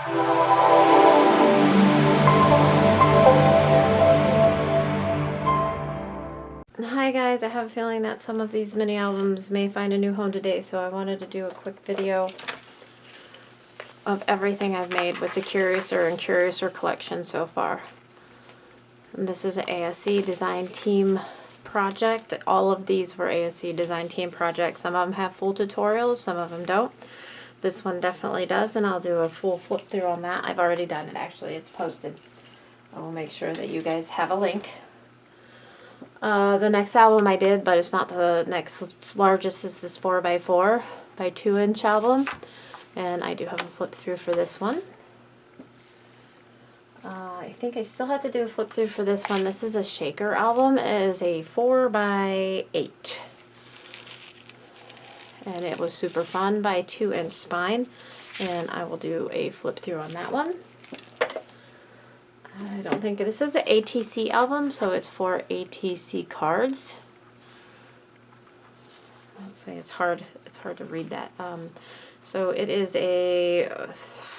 Hi guys, I have a feeling that some of these mini albums may find a new home today, so I wanted to do a quick video of everything I've made with the Curiouser and Curiouser collection so far. And this is an ASC design team project. All of these were ASC design team projects. Some of them have full tutorials, some of them don't. This one definitely does, and I'll do a full flip through on that. I've already done it actually, it's posted. I will make sure that you guys have a link. The next album I did, but it's not the next largest, is this 4x4 by 2-inch album. And I do have a flip through for this one. I think I still have to do a flip through for this one. This is a shaker album. It is a 4x8. And it was super fun by 2-inch spine. And I will do a flip through on that one. I don't think this is an ATC album, so it's for ATC cards. I'll say it's hard to read that. So it is a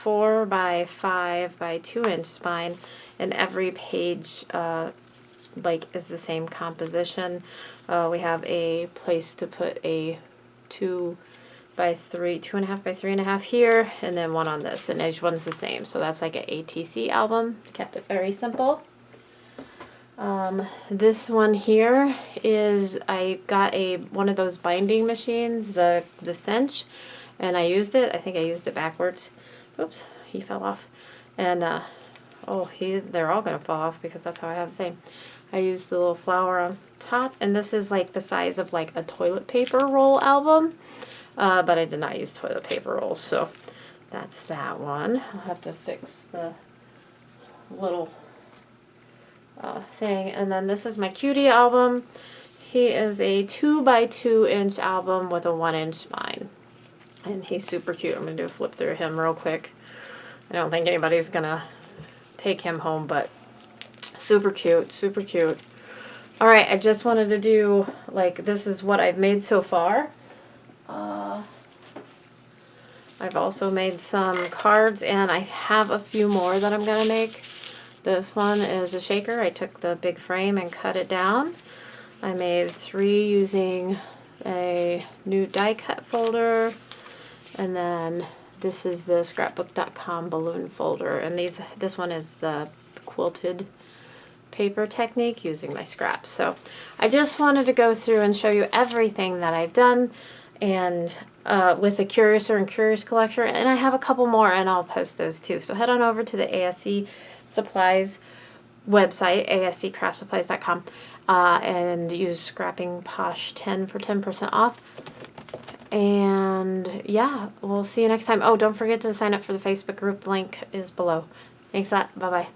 4x5 by 2-inch spine, and every page is the same composition. We have a place to put a 2.5 by 3.5 here, and then one on this, and each one's the same. So that's like an ATC album. Kept it very simple. This one here is, I got one of those binding machines, the cinch, and I used it. I think I used it backwards. Oops, he fell off. And they're all gonna fall off because that's how I have the thing. I used the little flower on top, and this is like the size of like a toilet paper roll album. But I did not use toilet paper rolls, so that's that one. I'll have to fix the little thing. And then this is my cutie album. He is a 2x2-inch album with a 1-inch spine. And he's super cute. I'm going to do a flip through him real quick. I don't think anybody's going to take him home, but super cute, super cute. Alright, I just wanted to do, this is what I've made so far. I've also made some cards, and I have a few more that I'm going to make. This one is a shaker. I took the big frame and cut it down. I made 3 using a new die cut folder, and then this is the scrapbook.com balloon folder, and this one is the quilted paper technique using my scraps. So I just wanted to go through and show you everything that I've done, and with the Curiouser and Curious collection, and I have a couple more, and I'll post those too. So head on over to the ASC Supplies website, asccraftsupplies.com, and use Scrapping Posh 10 for 10% off. And yeah, we'll see you next time. Oh, don't forget to sign up for the Facebook group. The link is below. Thanks a lot. Bye-bye.